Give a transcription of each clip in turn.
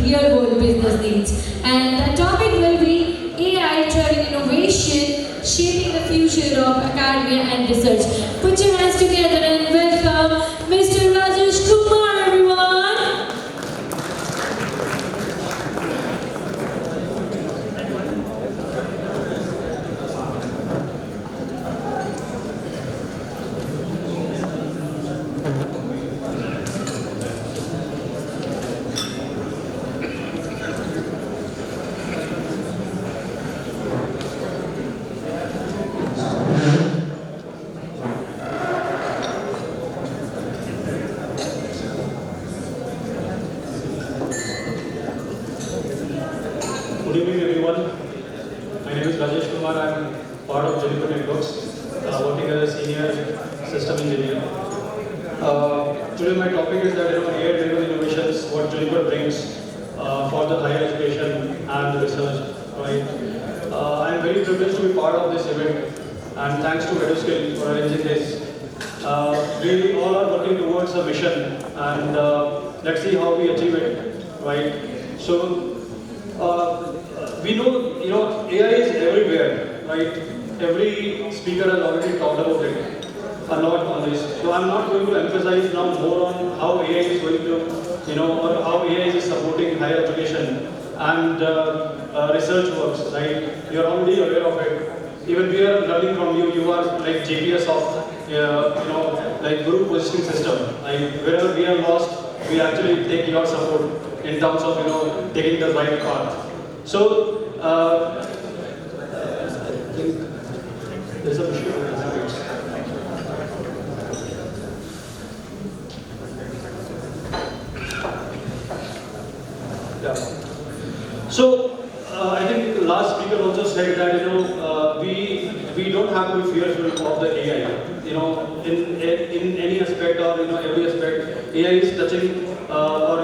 real-world business needs. And the topic will be AI driving innovation, shaping the future of academia and research. Put your hands together and welcome Mr. Rajesh Kumar, everyone. Good evening, everyone. My name is Rajesh Kumar. I am part of Juniper Networks, working as a senior system engineer. Today, my topic is that AI-driven innovations, what Juniper brings for the higher education and research. Right? I am very privileged to be part of this event, and thanks to 𝐤𝐻 for arranging this. We all are working towards a mission, and let's see how we achieve it. Right? So. We know, AI is everywhere, right? Every speaker has already talked about it a lot on this. So I'm not going to emphasize now more on how AI is going to, or how AI is supporting higher education and research works, right? You're already aware of it. Even we are learning from you. You are like GPS of, like Guru positioning system. Like wherever we are lost, we actually take your support in terms of, taking the right path. So, there's a issue with this. Yeah. So, I think the last speaker also said that, we don't have to be fearful of the AI. In any aspect or, every aspect, AI is touching or,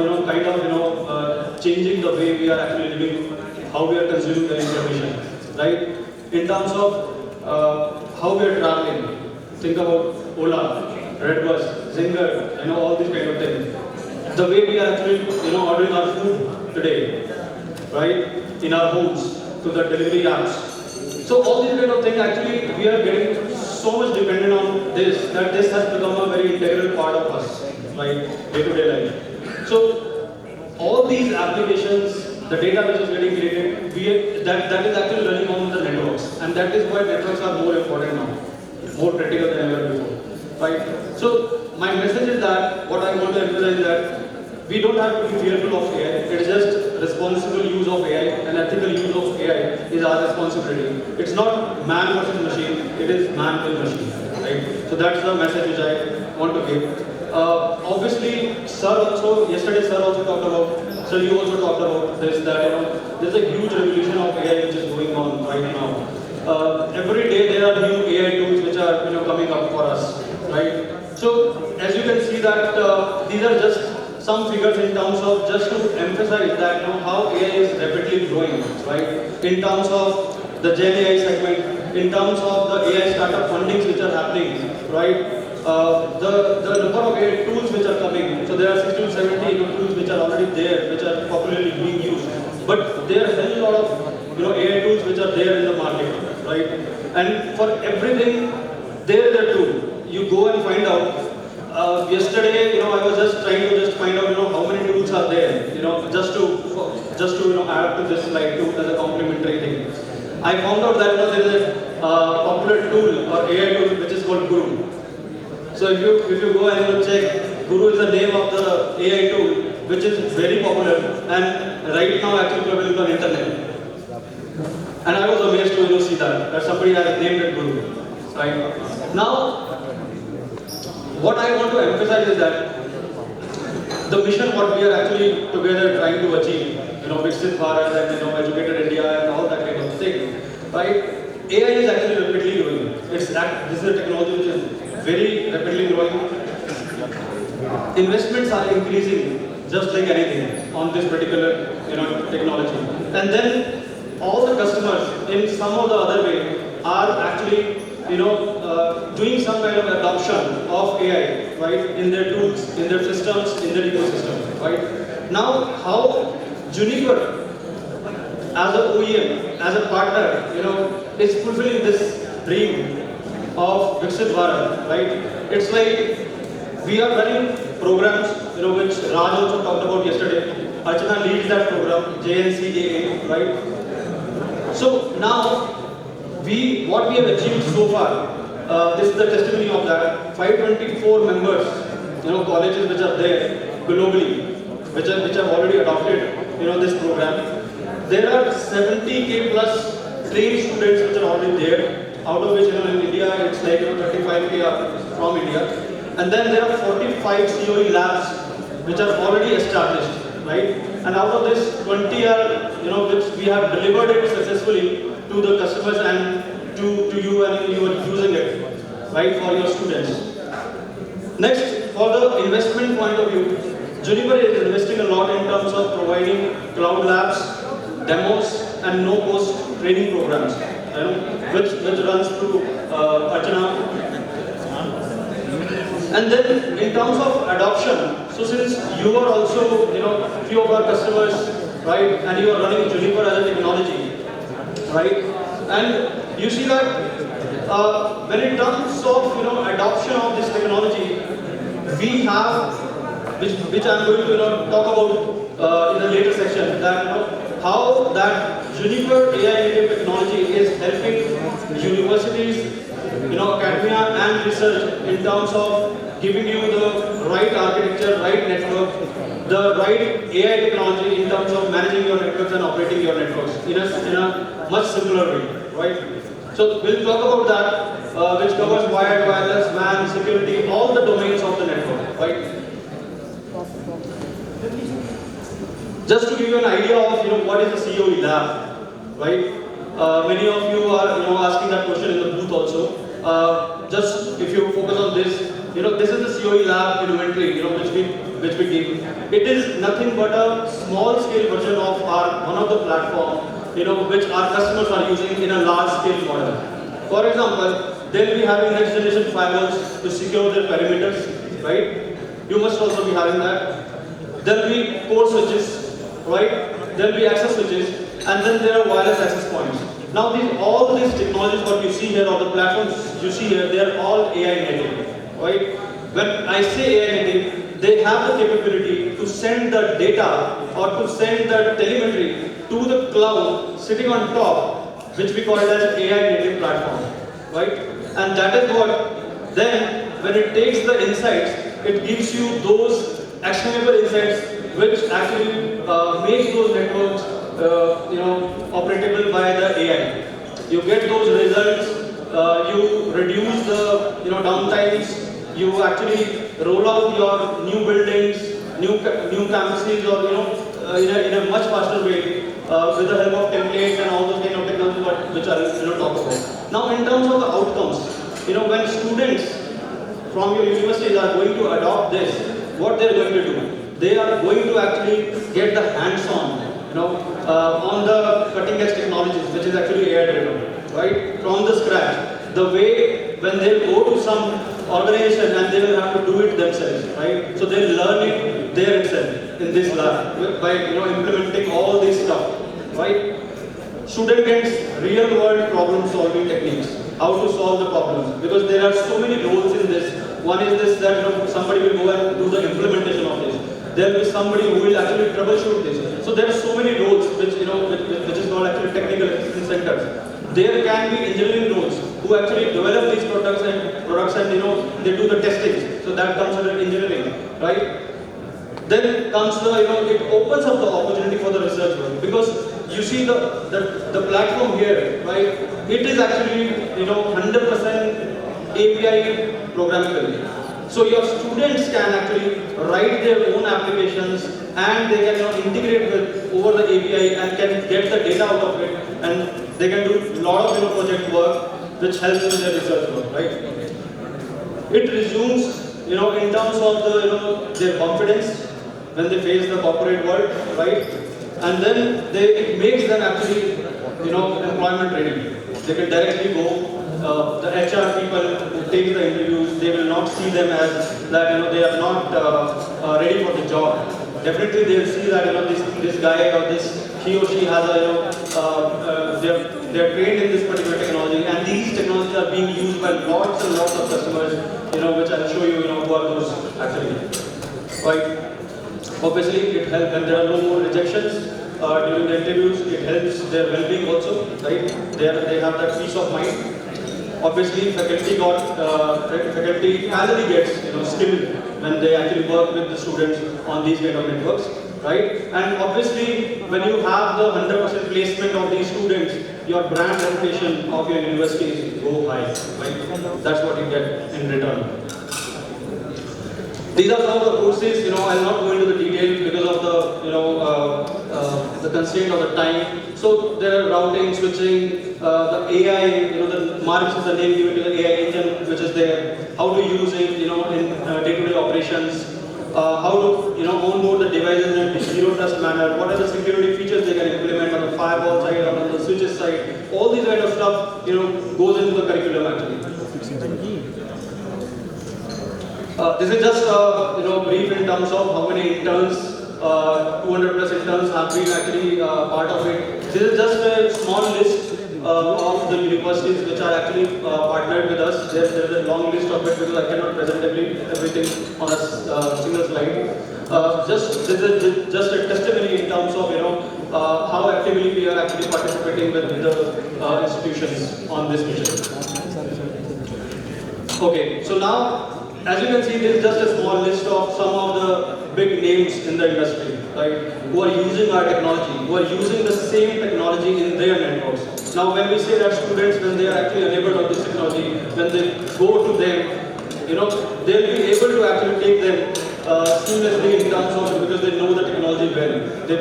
changing the way we are actually living, how we are consuming the information, right? In terms of how we are traveling, think about Ola, Redbus, Zinger, all these kind of things. The way we are actually, ordering our food today, right? In our homes, through the delivery apps. So all these kind of things, actually, we are getting so much dependent on this, that this has become a very integral part of us, right? Day-to-day life. So all these applications, the data which is getting created, that is actually running on the networks, and that is why networks are more important now, more critical than ever before, right? So my message is that what I want to emphasize is that we don't have to be fearful of AI. It's just responsible use of AI and ethical use of AI is our responsibility. It's not man versus machine; it is man with machine, right? So that's the message which I want to give. Obviously, yesterday sir also talked about, sir you also talked about this, that there's a huge revolution of AI which is going on right now. Every day there are new AI tools which are coming up for us, right? So as you can see that these are just some figures in terms of just to emphasize that how AI is rapidly growing, right? In terms of the JNCA segment, in terms of the AI startup fundings which are happening, right? The number of AI tools which are coming, so there are 60 to 70 tools which are already there, which are popularly being used. But there are a hell lot of AI tools which are there in the market, right? And for everything, there is a tool. You go and find out. Yesterday, I was just trying to find out, how many tools are there, just to add to this slide too as a complementary thing. I found out that there is a popular tool or AI tool which is called Guru. So if you go and check, Guru is the name of the AI tool which is very popular and right now actually available on internet. And I was amazed to see that somebody has named it Guru. Right now. What I want to emphasize is that the mission what we are actually together trying to achieve, Viksit Bharat and educated India and all that kind of thing, right? AI is actually rapidly growing. This is a technology which is very rapidly growing. Investments are increasing just like anything on this particular technology, and then all the customers in some or the other way are actually doing some kind of adoption of AI, right, in their tools, in their systems, in their ecosystem, right? Now, how Juniper as an OEM, as a partner, is fulfilling this dream of Viksit Bharat, right? It's like we are running programs, which Raj also talked about yesterday. Archana leads that program, JNCA, right? So now, what we have achieved so far, this is the testimony of that. 524 members, colleges which are there globally, which have already adopted, this program. There are 70K plus trained students which are already there, out of which, in India, it's like 35K are from India. And then there are 45 COE labs which are already established, right? And out of this, 20 are, which we have delivered it successfully to the customers and to you, and you are using it, right, for your students. Next, for the investment point of view, Juniper is investing a lot in terms of providing cloud labs, demos, and no-cost training programs, which runs through Archana. And then in terms of adoption, so since you are also, few of our customers, right, and you are running Juniper as a technology, right, and you see that when in terms of, adoption of this technology, we have, which I'm going to, talk about in the later section, that how that Juniper AI native technology is helping universities, academia and research in terms of giving you the right architecture, right network, the right AI technology in terms of managing your networks and operating your networks in a much simpler way, right? So we'll talk about that, which covers wired, wireless, WAN, security, all the domains of the network, right? Just to give you an idea of what is the COE lab, right? Many of you are asking that question in the booth also. Just if you focus on this, this is the COE lab inventory, which we give. It is nothing but a small scale version of one of the platform, which our customers are using in a large scale model. For example, they'll be having next generation firewalls to secure their perimeters, right? You must also be having that. There'll be core switches, right? There'll be access switches, and then there are wireless access points. Now all these technologies what you see here, or the platforms you see here, they are all AI native, right? When I say AI native, they have the capability to send the data or to send the telemetry to the cloud sitting on top, which we call it as AI native platform, right? And that is what, then when it takes the insights, it gives you those actionable insights which actually makes those networks operable by the AI. You get those results, you reduce the downtimes, you actually roll out your new buildings, new campuses, or in a much faster way with the help of templates and all those kind of technologies which I talk about. Now in terms of the outcomes, when students from your universities are going to adopt this, what they are going to do? They are going to actually get the hands-on, on the cutting-edge technologies, which is actually AI-driven, right? From the scratch. The way when they go to some organization and they will have to do it themselves, right? So they learn it there itself in this lab by implementing all this stuff, right? Student gets real-world problem-solving techniques, how to solve the problems, because there are so many roles in this. One is this that somebody will go and do the implementation of this. There will be somebody who will actually troubleshoot this. So there are so many roles which which is called actually technical assistance centers. There can be engineering roles who actually develop these products and they do the testing. So that comes under engineering, right? Then comes the it opens up the opportunity for the research work, because you see the platform here, right? It is actually 100% API programmable. So your students can actually write their own applications and they can integrate with over the API and can get the data out of it, and they can do a lot of project work which helps in their research work, right? It resumes in terms of the their confidence when they face the corporate world, right? And then it makes them actually employment ready. They can directly go. The HR people who take the interviews, they will not see them as that they are not ready for the job. definitely they'll see that this guy or he or she has they're trained in this particular technology, and these technologies are being used by lots and lots of customers, which I'll show you, who are those actually, right? Obviously, it helps when there are no more rejections during the interviews. It helps their well-being also, right? They have that peace of mind. Obviously, faculty finally gets skilled when they actually work with the students on these kind of networks, right? And obviously, when you have the 100% placement of these students, your brand reputation of your university go high, right? That's what you get in return. These are some of the courses. I'll not go into the detail because of the constraint of the time. So there are routing, switching, the AI. The Marx is the name given to the AI engine, which is there. How to use it, in day-to-day operations. How to, onboard the devices in a zero-trust manner. What are the security features they can implement on the firewall side or on the switches side? All these kind of stuff, goes into the curriculum actually. This is just brief in terms of how many interns, 200 plus interns have been actually part of it. This is just a small list of the universities which are actually partnered with us. There is a long list of it because I cannot present everything on a single slide. This is just a testimony in terms of how actively we are actually participating with the institutions on this mission. Okay, so now, as you can see, this is just a small list of some of the big names in the industry, right, who are using our technology, who are using the same technology in their networks. Now, when we say that students, when they are actually enabled of this technology, when they go to them, they'll be able to actually take them seamlessly in terms of, because they know the technology well. They,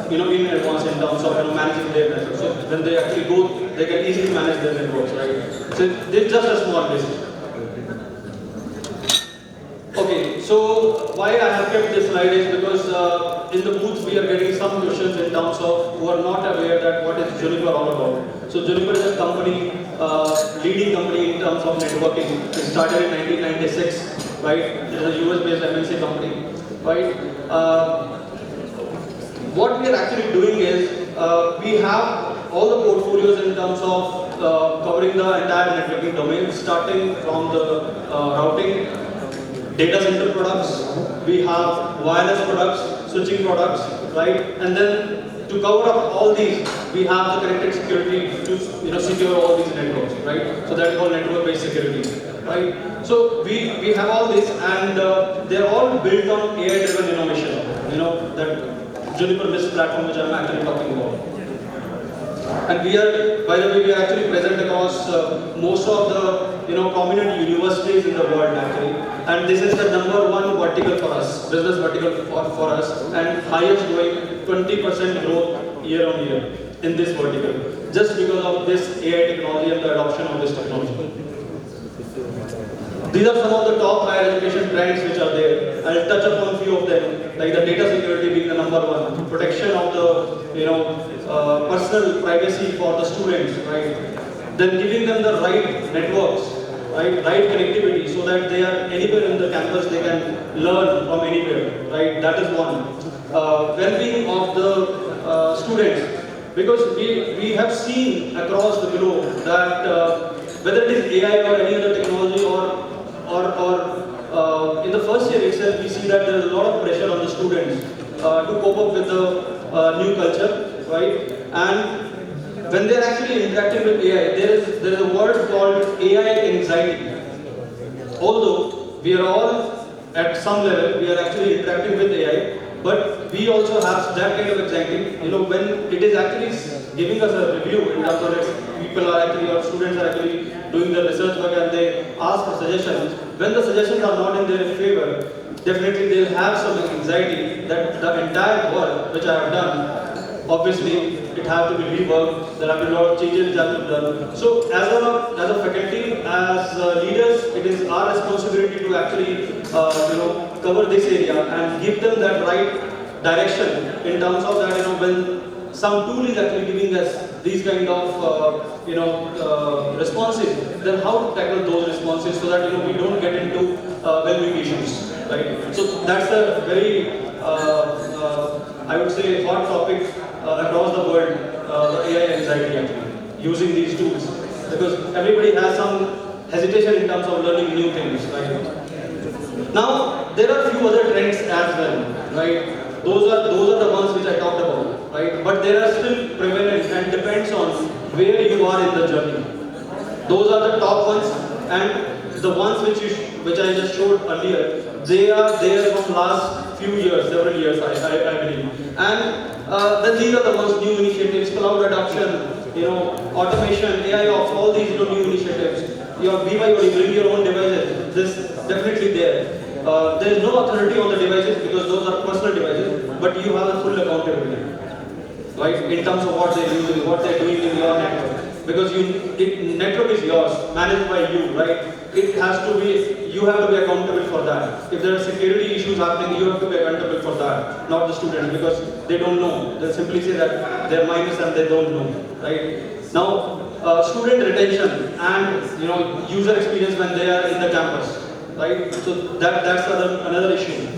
in advance in terms of managing their networks. So when they actually go, they can easily manage their networks, right? So this is just a small list. Okay, so why I have kept this slide is because in the booth we are getting some questions in terms of who are not aware that what is Juniper all about. So Juniper is a company, leading company in terms of networking. It started in 1996, right? It is a US-based MNC company, right? What we are actually doing is we have all the portfolios in terms of covering the entire networking domain, starting from the routing, data center products, we have wireless products, switching products, right? And then to cover up all these, we have the connected security to secure all these networks, right? So that is called network-based security, right? So we have all this, and they're all built on AI-driven innovation. That Juniper Mist platform which I'm actually talking about. And we are, by the way, we are actually present across most of the prominent universities in the world actually. And this is the #1 vertical for us, business vertical for us, and highest growing 20% growth year on year in this vertical, just because of this AI technology and the adoption of this technology. These are some of the top higher education trends which are there. I'll touch upon a few of them, like the data security being the #1, protection of the personal privacy for the students, right? Then giving them the right networks, right connectivity, so that they are anywhere in the campus they can learn from anywhere, right? That is one. Well-being of the students, because we have seen across the globe that whether it is AI or any other technology or in the first year itself, we see that there is a lot of pressure on the students to cope up with the new culture, right? And when they are actually interacting with AI, there is a word called AI anxiety. Although we are all at some level, we are actually interacting with AI, but we also have that kind of anxiety. When it is actually giving us a review in terms of people are actually, or students are actually doing the research work and they ask for suggestions. When the suggestions are not in their favor, definitely they'll have some anxiety that the entire work which I have done, obviously it has to be reworked, there have been a lot of changes that have been done. So as a faculty, as leaders, it is our responsibility to actually cover this area and give them that right direction in terms of that, when some tool is actually giving us these kind of responses, then how to tackle those responses so that we don't get into well-being issues, right? So that's a very I would say, hot topic across the world, the AI anxiety actually, using these tools. Because everybody has some hesitation in terms of learning new things, right? Now, there are a few other trends as well, right? Those are the ones which I talked about, right? But they are still prevalent and depends on where you are in the journey. Those are the top ones, and the ones which I just showed earlier, they are there from last few years, several years, I believe. And then these are the ones, new initiatives, cloud adoption, automation, AI ops, all these new initiatives. Your BYOD, bring your own devices. This definitely there. There is no authority on the devices because those are personal devices, but you have a full accountability, right? In terms of what they're using, what they're doing in your network. Because network is yours, managed by you, right? It has to be, you have to be accountable for that. If there are security issues happening, you have to be accountable for that, not the students, because they don't know. They simply say that they're minus and they don't know, right? Now, student retention and user experience when they are in the campus, right? So that's another issue.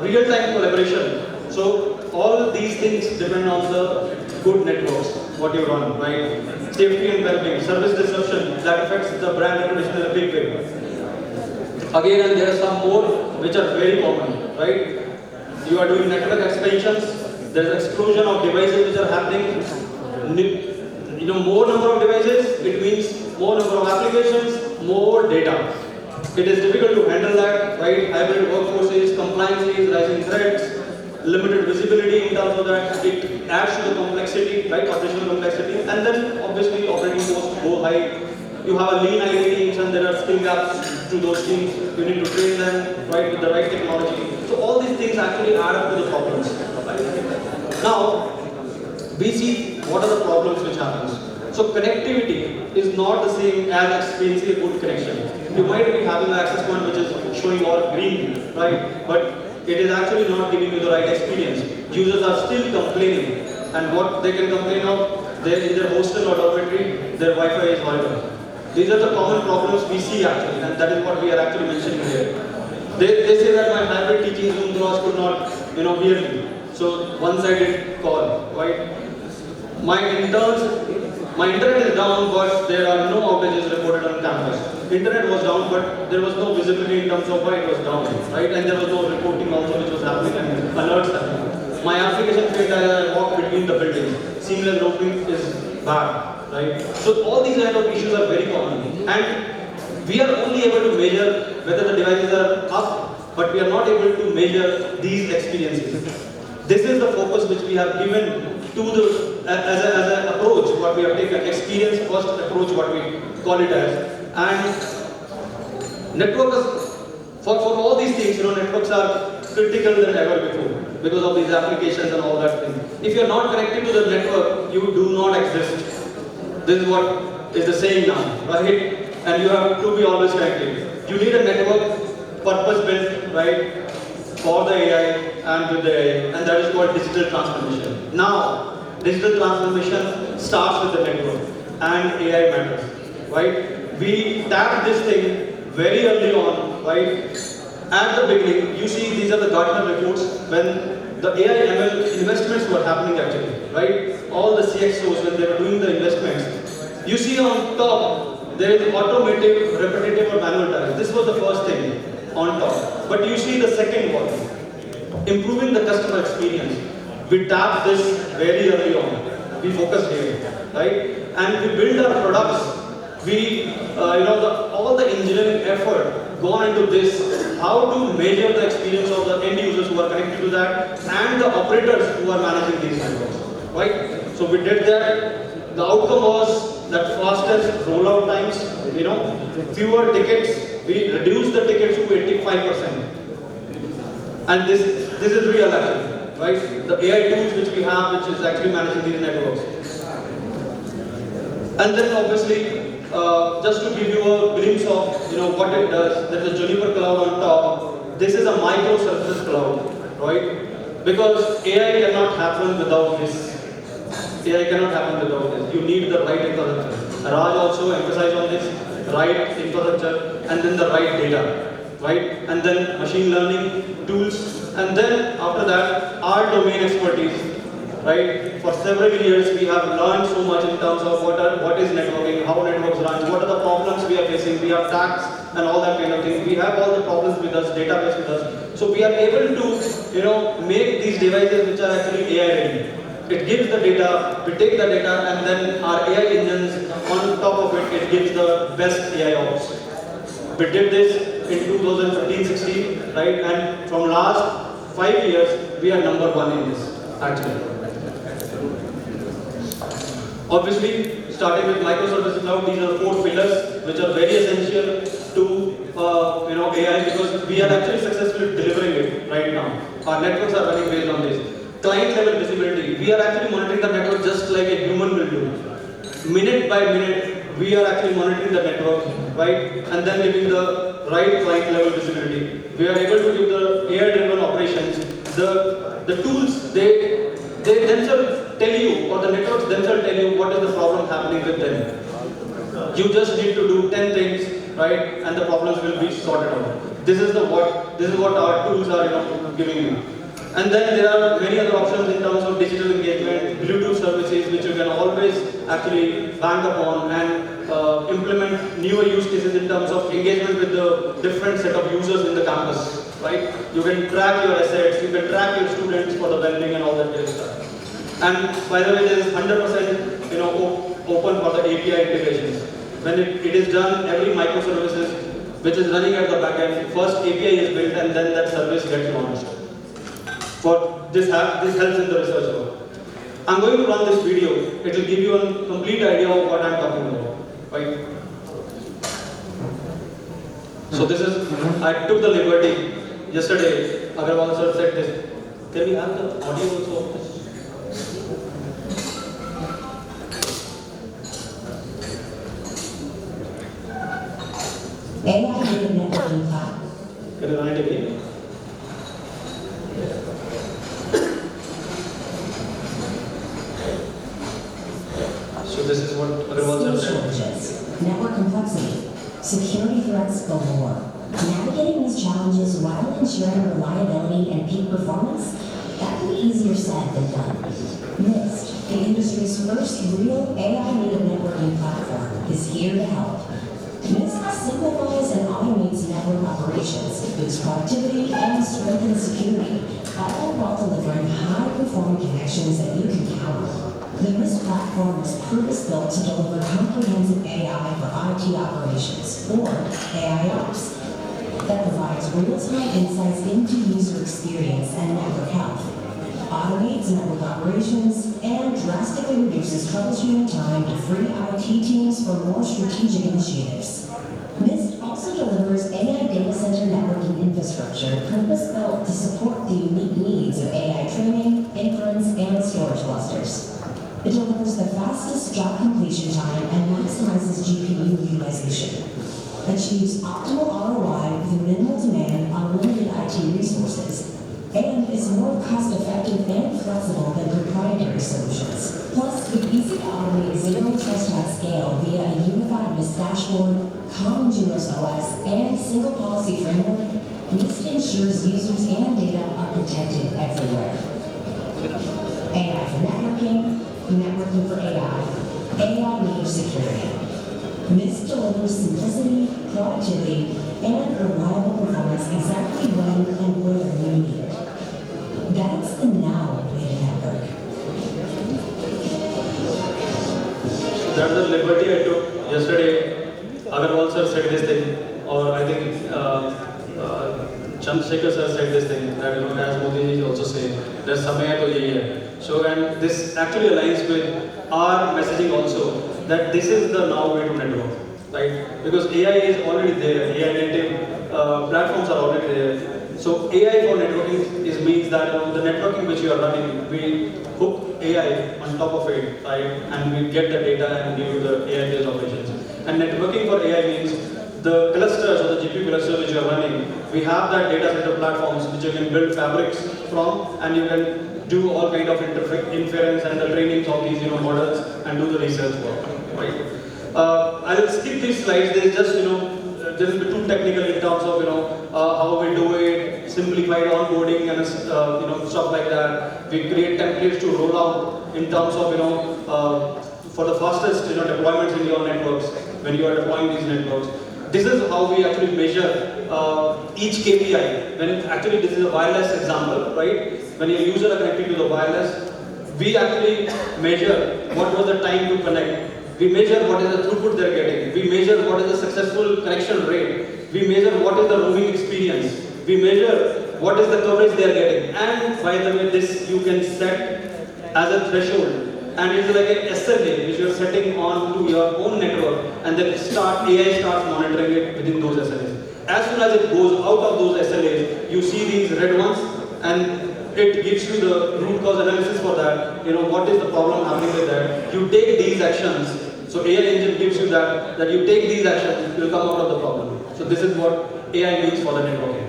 Real-time collaboration. So all these things depend on the good networks, what you run, right? Safety and well-being, service disruption, that affects the brand reputation in a big way. Again, and there are some more which are very common, right? You are doing network expansions, there is explosion of devices which are happening. More number of devices, it means more number of applications, more data. It is difficult to handle that, right? Hybrid workforces, compliances, rising threats, limited visibility in terms of that. It adds to the complexity, right? Operational complexity, and then obviously operating costs go high. You have a lean IT teams and there are skill gaps to those teams. You need to train them, right, with the right technology. So all these things actually add up to the problems. Right? Now, we see what are the problems which happens. So connectivity is not the same as experiencing a good connection. You might be having an access point which is showing all green, right? But it is actually not giving you the right experience. Users are still complaining, and what they can complain of, they're in their hostel or dormitory, their Wi-Fi is horrible. These are the common problems we see actually, and that is what we are actually mentioning here. They say that my hybrid teaching Zoom class could not, hear me. So one-sided call, right? My internet is down, but there are no outages reported on campus. Internet was down, but there was no visibility in terms of why it was down, right? And there was no reporting also which was happening and alerts happening. My application failed as I walk between the buildings. Seamless routing is bad, right? So all these kind of issues are very common, and we are only able to measure whether the devices are up, but we are not able to measure these experiences. This is the focus which we have given to the as an approach, what we have taken, experience first approach, what we call it as. And networks, for all these things, networks are critical than ever before because of these applications and all that thing. If you are not connected to the network, you do not exist. This is what is the saying now, right? And you have to be always connected. You need a network purpose built, right, for the AI and with the AI, and that is called digital transformation. Now, digital transformation starts with the network, and AI matters, right? We tapped this thing very early on, right? At the beginning, you see these are the Gartner reports when the AI ML investments were happening actually, right? All the CXOs, when they were doing the investments, you see on top, there is automated, repetitive or manual tasks. This was the first thing on top. But you see the second one, improving the customer experience. We tapped this very early on. We focused here, right? And we build our products. We, all the engineering effort gone into this, how to measure the experience of the end users who are connected to that, and the operators who are managing these networks, right? So we did that. The outcome was that fastest rollout times, fewer tickets. We reduced the tickets to 85%. And this is real actually, right? The AI tools which we have, which is actually managing these networks. And then obviously, just to give you a glimpse of what it does, there's a Juniper cloud on top. This is a microservices cloud, right? Because AI cannot happen without this. AI cannot happen without this. You need the right infrastructure. Raj also emphasized on this, right infrastructure, and then the right data, right? And then machine learning tools And then after that, our domain expertise, right? For several years, we have learned so much in terms of what is networking, how networks run, what are the problems we are facing. We have tags and all that kind of thing. We have all the problems with us, database with us. So we are able to, make these devices which are actually AI ready. It gives the data, we take the data, and then our AI engines on top of it, it gives the best AI ops. We did this in 2015-16, right? And from last 5 years, we are number one in this, actually. Obviously, starting with microservices cloud, these are the 4 pillars which are very essential to AI, because we are actually successfully delivering it right now. Our networks are running based on this. Client level visibility, we are actually monitoring the network just like a human will do. Minute by minute, we are actually monitoring the network, right? And then giving the right client level visibility. We are able to give the AI-driven operations. The tools, they themselves tell you, or the networks themselves tell you what is the problem happening with them. You just need to do 10 things, right? And the problems will be sorted out. This is what our tools are, giving you. And then there are many other options in terms of digital engagement, Bluetooth services, which you can always actually bank upon and implement newer use cases in terms of engagement with the different set of users in the campus, right? You can track your assets, you can track your students for the well-being and all that kind of stuff. And by the way, there is 100% open for the API integrations. When it is done, every microservices which is running at the backend, first API is built and then that service gets launched. This helps in the research work. I'm going to run this video. It will give you a complete idea of what I'm talking about. Right? So this is, I took the liberty yesterday. Agarwal sir said this. Can we have the audio also of this? AI networking cloud. Can you run it again? So this is what Agarwal sir said. Shortages, network complexity, security threats galore. Navigating these challenges while ensuring reliability and peak performance, that can be easier said than done. NIST, the industry's first real AI-native networking platform, is here to help. NIST simplifies and automates network operations, boosts productivity, and strengthens security, all while delivering high-performing connections that you can count on. The NIST platform is purpose-built to deliver comprehensive AI for IT operations, or AIOps, that provides real-time insights into user experience and network health, automates network operations, and drastically reduces troubleshooting time to free IT teams for more strategic initiatives. NIST also delivers AI data center networking infrastructure purpose-built to support the unique needs of AI training, inference, and storage clusters. It delivers the fastest job completion time and maximizes GPU utilization. Achieves optimal ROI with minimal demand on limited IT resources, and is more cost-effective and flexible than proprietary solutions. Plus, with easy to automate zero trust at scale via a unified NIST dashboard, common Junos OS, and single policy framework, NIST ensures users and data are protected everywhere. AI for networking, networking for AI, AI-native security. NIST delivers simplicity, productivity, and reliable performance exactly when and where you need it. That's the now way to network. That's the liberty I took yesterday. Agarwal sir said this thing, or I think Chandrasekhar sir said this thing, that as Modi ji also say, that samay hai to yahi hai. So, and this actually aligns with our messaging also, that this is the now way to network, right? Because AI is already there, AI native platforms are already there. So AI for networking means that the networking which you are running, we hook AI on top of it, right? And we get the data and give you the AI-based operations. And networking for AI means the clusters or the GPU clusters which you are running, we have that data center platforms which you can build fabrics from, and you can do all kind of inference and the trainings of these models and do the research work, right? I will skip these slides. There is just this is too technical in terms of how we do it, simplified onboarding and stuff like that. We create templates to roll out in terms of for the fastest deployments in your networks when you are deploying these networks. This is how we actually measure each KPI. When actually this is a wireless example, right? When your user are connected to the wireless, we actually measure what was the time to connect. We measure what is the throughput they're getting. We measure what is the successful connection rate. We measure what is the roaming experience. We measure what is the coverage they are getting. And by the way, this you can set as a threshold. And it's like an SLA which you are setting on to your own network, and then AI starts monitoring it within those SLAs. As soon as it goes out of those SLAs, you see these red ones, and it gives you the root cause analysis for that. What is the problem happening with that? You take these actions. So AI engine gives you that you take these actions, you will come out of the problem. So this is what AI means for the networking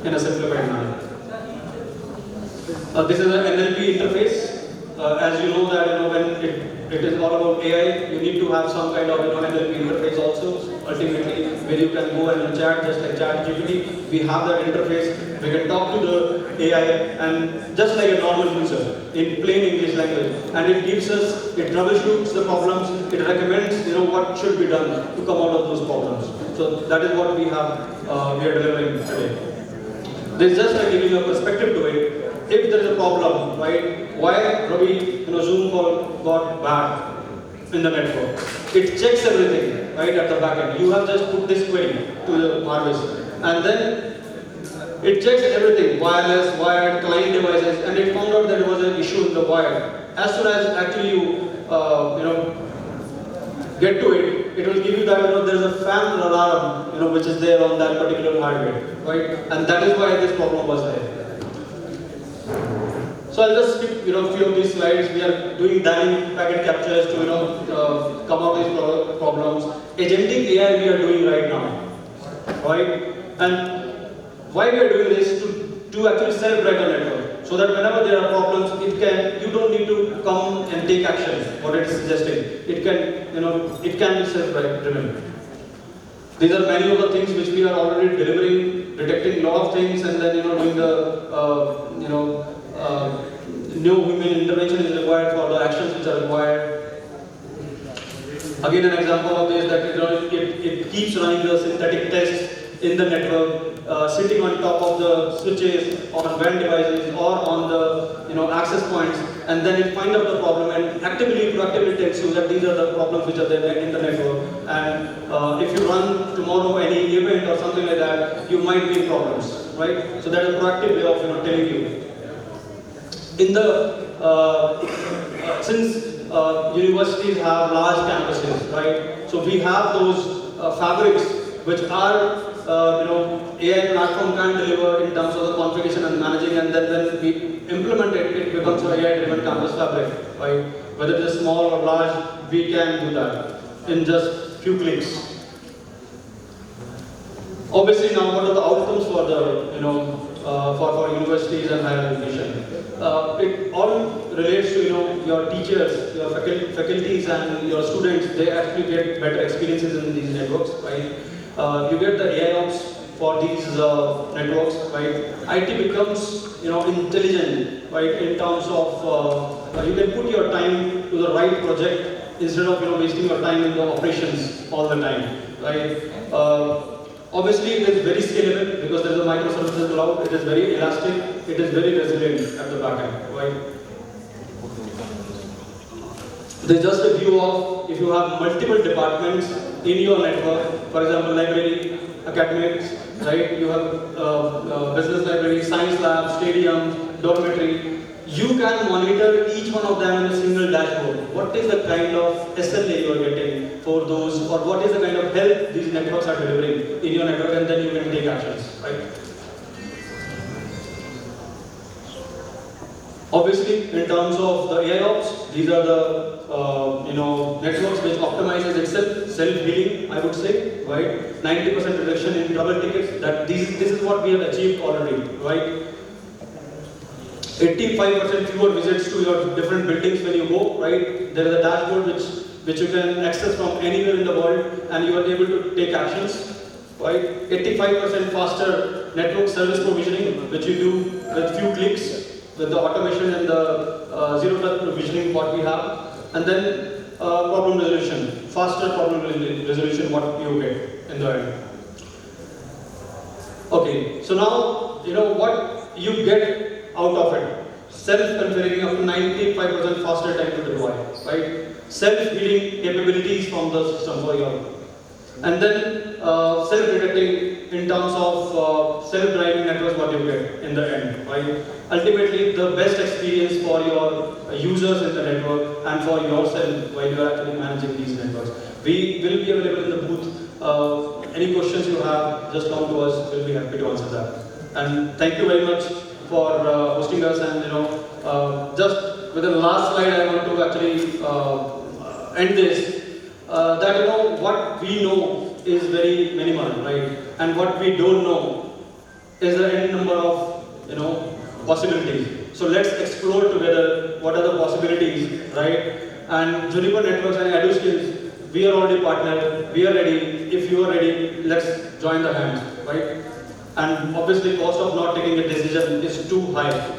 in a simplified manner. This is an NLP interface. As you know that when it is all about AI, you need to have some kind of NLP interface also. Ultimately, where you can go and chat just like ChatGPT. We have that interface. We can talk to the AI and just like a normal user in plain English language, and it gives us, it troubleshoots the problems. It recommends what should be done to come out of those problems. So that is what we have. We are delivering today. This is just like giving a perspective to it. If there is a problem, right, why Ravi, Zoom call got bad in the network? It checks everything, right, at the back end. You have just put this query to the Marvis, and then it checks everything, wireless, wired, client devices, and it found out that there was an issue in the wire. As soon as actually you, get to it, it will give you that there is a fan alarm, which is there on that particular hardware, right, and that is why this problem was there. So I'll just skip few of these slides. We are doing dynamic packet captures to come out of these problems. Agentic AI we are doing right now, right? And why we are doing this to actually self-drive the network, so that whenever there are problems, you don't need to come and take action. What it is suggesting, it can be self-driven. These are many of the things which we are already delivering, detecting a lot of things, and then doing the no human intervention is required for the actions which are required. Again, an example of this that it keeps running the synthetic tests in the network, sitting on top of the switches, on WAN devices, or on the access points, and then it finds out the problem and proactively tells you that these are the problems which are there in the network. And if you run tomorrow any event or something like that, you might be in problems, right? So that is a proactive way of telling you. In the since universities have large campuses, right? So we have those fabrics which are AI platform can deliver in terms of the configuration and managing, and then when we implement it, it becomes an AI-driven campus fabric, right? Whether it is small or large, we can do that in just few clicks. Obviously, now what are the outcomes for the for universities and higher education? It all relates to your teachers, your faculties, and your students. They actually get better experiences in these networks, right? You get the AIOps for these networks, right? IT becomes intelligent, right? In terms of you can put your time to the right project instead of wasting your time in the operations all the time, right? Obviously, it is very scalable because there is a microservices cloud. It is very elastic. It is very resilient at the back end, right? There is just a view of if you have multiple departments in your network, for example, library, academics, right? You have business library, science lab, stadium, dormitory. You can monitor each one of them in a single dashboard. What is the kind of SLA you are getting for those, or what is the kind of help these networks are delivering in your network, and then you can take actions, right? Obviously, in terms of the AIOps, these are the networks which optimizes itself, self-healing, I would say, right? 90% reduction in trouble tickets. This is what we have achieved already, right? 85% fewer visits to your different buildings when you go, right? There is a dashboard which you can access from anywhere in the world, and you are able to take actions. right? 85% faster network service provisioning, which you do with few clicks, with the automation and the zero touch provisioning what we have, and then problem resolution, faster problem resolution what you get in the end. Okay, so now you know what you get out of it. Self-configuring up to 95% faster time to deploy, right? Self-healing capabilities from the system for your, and then self-detecting in terms of self-driving networks what you get in the end, right? Ultimately, the best experience for your users in the network and for yourself while you are actually managing these networks. We will be available in the booth. Any questions you have, just come to us. We'll be happy to answer that. And thank you very much for hosting us. And just with the last slide, I want to actually end this. That what we know is very minimal, right? And what we don't know is the end number of possibilities. So let's explore together what are the possibilities, right? And Juniper Networks and 𝐸_skills, we are already partnered. We are ready. If you are ready, let's join the hands, right? And obviously, cost of not taking a decision is too high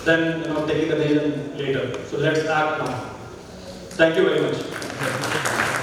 than taking a decision later. So let's act now. Thank you very much.